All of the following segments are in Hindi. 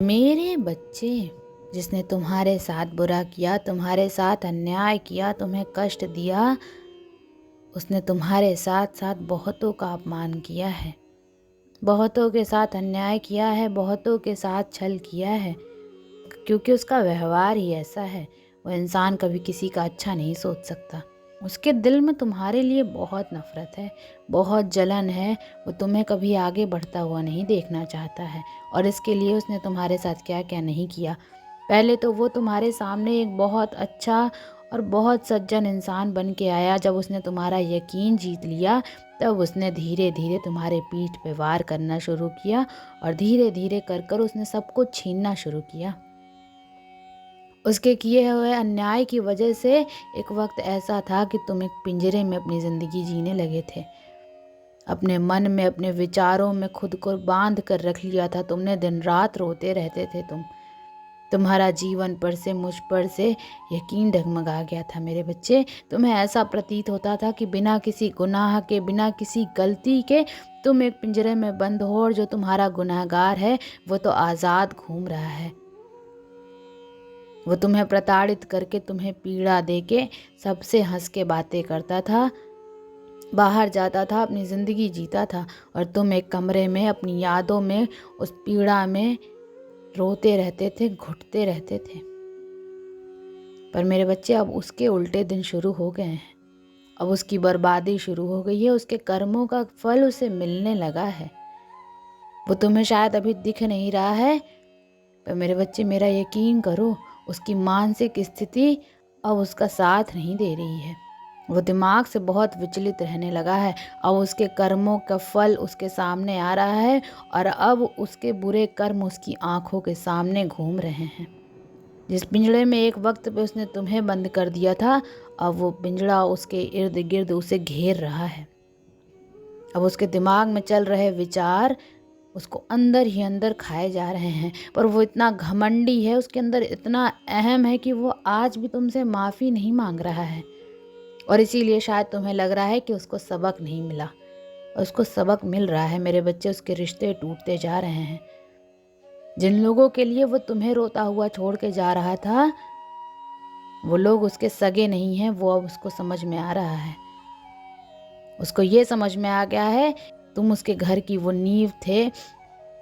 मेरे बच्चे, जिसने तुम्हारे साथ बुरा किया, तुम्हारे साथ अन्याय किया, तुम्हें कष्ट दिया, उसने तुम्हारे साथ साथ बहुतों का अपमान किया है, बहुतों के साथ अन्याय किया है, बहुतों के साथ छल किया है। क्योंकि उसका व्यवहार ही ऐसा है। वो इंसान कभी किसी का अच्छा नहीं सोच सकता। उसके दिल में तुम्हारे लिए बहुत नफ़रत है, बहुत जलन है। वो तुम्हें कभी आगे बढ़ता हुआ नहीं देखना चाहता है। और इसके लिए उसने तुम्हारे साथ क्या क्या नहीं किया। पहले तो वो तुम्हारे सामने एक बहुत अच्छा और बहुत सज्जन इंसान बन के आया। जब उसने तुम्हारा यकीन जीत लिया, तब उसने धीरे धीरे तुम्हारे पीठ पे वार करना शुरू किया और धीरे धीरे कर कर उसने सब कुछ छीनना शुरू किया। उसके किए हुए अन्याय की वजह से एक वक्त ऐसा था कि तुम एक पिंजरे में अपनी ज़िंदगी जीने लगे थे। अपने मन में, अपने विचारों में खुद को बांध कर रख लिया था तुमने। दिन रात रोते रहते थे तुम्हारा जीवन पर से, मुझ पर से यकीन डगमगा गया था मेरे बच्चे। तुम्हें ऐसा प्रतीत होता था कि बिना किसी गुनाह के, बिना किसी गलती के तुम एक पिंजरे में बंद हो, और जो तुम्हारा गुनहगार है वो तो आज़ाद घूम रहा है। वो तुम्हें प्रताड़ित करके, तुम्हें पीड़ा देके, सबसे हंस के बातें करता था, बाहर जाता था, अपनी ज़िंदगी जीता था, और तुम एक कमरे में अपनी यादों में, उस पीड़ा में रोते रहते थे, घुटते रहते थे। पर मेरे बच्चे, अब उसके उल्टे दिन शुरू हो गए हैं। अब उसकी बर्बादी शुरू हो गई है। उसके कर्मों का फल उसे मिलने लगा है। वो तुम्हें शायद अभी दिख नहीं रहा है, पर मेरे बच्चे, मेरा यकीन करो, उसकी मानसिक स्थिति अब उसका साथ नहीं दे रही है। वो दिमाग से बहुत विचलित रहने लगा है। अब उसके कर्मों का फल उसके सामने आ रहा है, और अब उसके बुरे कर्म उसकी आंखों के सामने घूम रहे हैं। जिस पिंजड़े में एक वक्त पे उसने तुम्हें बंद कर दिया था, अब वो पिंजड़ा उसके इर्द गिर्द उसे घेर रहा है। अब उसके दिमाग में चल रहे विचार उसको अंदर ही अंदर खाए जा रहे हैं। पर वो इतना घमंडी है, उसके अंदर इतना अहम है कि वो आज भी तुमसे माफ़ी नहीं मांग रहा है। और इसीलिए शायद तुम्हें लग रहा है कि उसको सबक नहीं मिला, और उसको सबक मिल रहा है मेरे बच्चे। उसके रिश्ते टूटते जा रहे हैं। जिन लोगों के लिए वो तुम्हें रोता हुआ छोड़ के जा रहा था, वो लोग उसके सगे नहीं हैं। वो अब उसको समझ में आ रहा है। उसको ये समझ में आ गया है, तुम उसके घर की वो नींव थे,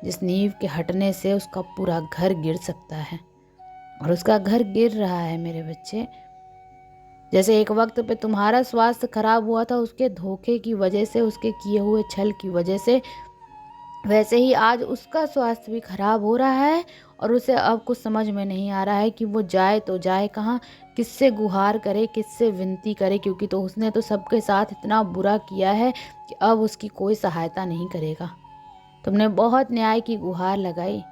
जिस नींव के हटने से उसका पूरा घर गिर सकता है। और उसका घर गिर रहा है मेरे बच्चे। जैसे एक वक्त पे तुम्हारा स्वास्थ्य खराब हुआ था उसके धोखे की वजह से, उसके किए हुए छल की वजह से, वैसे ही आज उसका स्वास्थ्य भी खराब हो रहा है। और उसे अब कुछ समझ में नहीं आ रहा है कि वो जाए तो जाए कहाँ, किससे गुहार करे, किससे विनती करे। क्योंकि तो उसने तो सबके साथ इतना बुरा किया है कि अब उसकी कोई सहायता नहीं करेगा। तुमने बहुत न्याय की गुहार लगाई।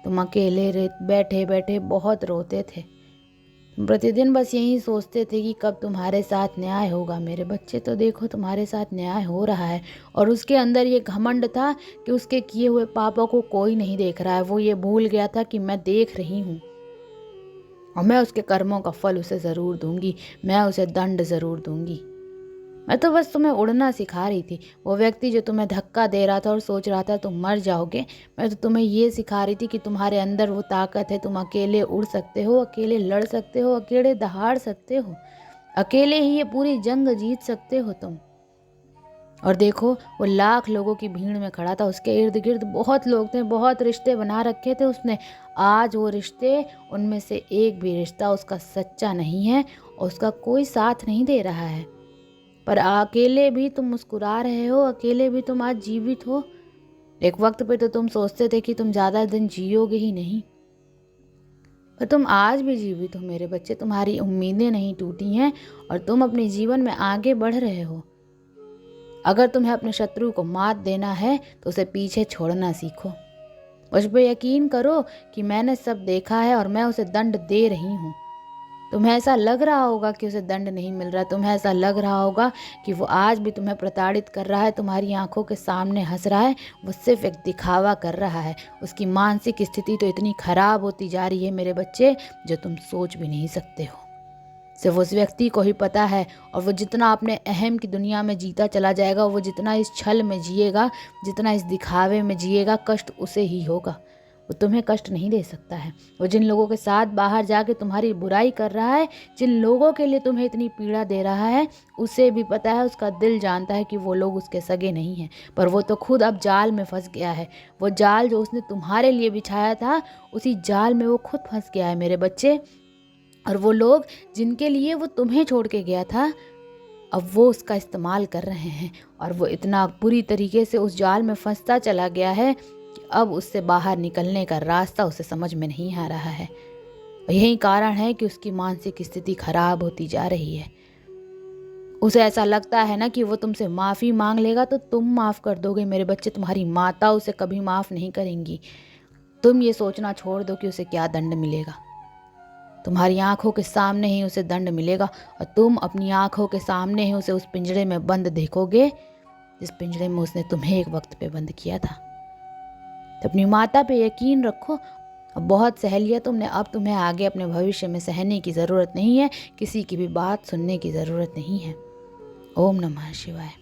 तुम अकेले बैठे बैठे बहुत रोते थे। तुम प्रतिदिन बस यही सोचते थे कि कब तुम्हारे साथ न्याय होगा। मेरे बच्चे, तो देखो तुम्हारे साथ न्याय हो रहा है। और उसके अंदर ये घमंड था कि उसके किए हुए पापों को कोई नहीं देख रहा है। वो ये भूल गया था कि मैं देख रही हूँ, और मैं उसके कर्मों का फल उसे ज़रूर दूंगी। मैं उसे दंड ज़रूर दूंगी। मैं तो बस तुम्हें उड़ना सिखा रही थी। वो व्यक्ति जो तुम्हें धक्का दे रहा था और सोच रहा था तुम मर जाओगे, मैं तो तुम्हें ये सिखा रही थी कि तुम्हारे अंदर वो ताकत है। तुम अकेले उड़ सकते हो, अकेले लड़ सकते हो, अकेले दहाड़ सकते हो, अकेले ही ये पूरी जंग जीत सकते हो तुम। और देखो, वो लाख लोगों की भीड़ में खड़ा था। उसके इर्द गिर्द बहुत लोग थे, बहुत रिश्ते बना रखे थे उसने। आज वो रिश्ते, उनमें से एक भी रिश्ता उसका सच्चा नहीं है, और उसका कोई साथ नहीं दे रहा है। पर अकेले भी तुम मुस्कुरा रहे हो, अकेले भी तुम आज जीवित हो। एक वक्त पे तो तुम सोचते थे कि तुम ज़्यादा दिन जियोगे ही नहीं, पर तुम आज भी जीवित हो मेरे बच्चे। तुम्हारी उम्मीदें नहीं टूटी हैं, और तुम अपने जीवन में आगे बढ़ रहे हो। अगर तुम्हें अपने शत्रु को मात देना है, तो उसे पीछे छोड़ना सीखो। मुझ पर यकीन करो कि मैंने सब देखा है, और मैं उसे दंड दे रही हूँ। तुम्हें ऐसा लग रहा होगा कि उसे दंड नहीं मिल रहा, तुम्हें ऐसा लग रहा होगा कि वो आज भी तुम्हें प्रताड़ित कर रहा है, तुम्हारी आंखों के सामने हंस रहा है। वो सिर्फ एक दिखावा कर रहा है। उसकी मानसिक स्थिति तो इतनी खराब होती जा रही है मेरे बच्चे, जो तुम सोच भी नहीं सकते हो। सिर्फ उस व्यक्ति को ही पता है। और वो जितना अपने अहम की दुनिया में जीता चला जाएगा, वो जितना इस छल में जिएगा, जितना इस दिखावे में जिएगा, कष्ट उसे ही होगा। वो तुम्हें कष्ट नहीं दे सकता है। वो जिन लोगों के साथ बाहर जाके तुम्हारी बुराई कर रहा है, जिन लोगों के लिए तुम्हें इतनी पीड़ा दे रहा है, उसे भी पता है, उसका दिल जानता है कि वो लोग उसके सगे नहीं हैं, पर वो तो खुद अब जाल में फंस गया है। वो जाल जो उसने तुम्हारे लिए बिछाया था, उसी जाल में वो खुद फंस गया है मेरे बच्चे। और वो लोग जिनके लिए वो तुम्हें छोड़ के गया था, अब वो उसका इस्तेमाल कर रहे हैं, और वो इतना बुरी तरीके से उस जाल में फंसता चला गया है कि अब उससे बाहर निकलने का रास्ता उसे समझ में नहीं आ रहा है। यही कारण है कि उसकी मानसिक स्थिति खराब होती जा रही है। उसे ऐसा लगता है ना कि वो तुमसे माफ़ी मांग लेगा तो तुम माफ़ कर दोगे मेरे बच्चे, तुम्हारी माता उसे कभी माफ़ नहीं करेंगी। तुम ये सोचना छोड़ दो कि उसे क्या दंड मिलेगा। तुम्हारी आंखों के सामने ही उसे दंड मिलेगा, और तुम अपनी आंखों के सामने ही उसे उस पिंजरे में बंद देखोगे जिस पिंजरे में उसने तुम्हें एक वक्त पे बंद किया था। तो अपनी माता पे यकीन रखो। अब बहुत सह लिया तुमने, अब तुम्हें आगे अपने भविष्य में सहने की ज़रूरत नहीं है, किसी की भी बात सुनने की ज़रूरत नहीं है। ओम नमः शिवाय।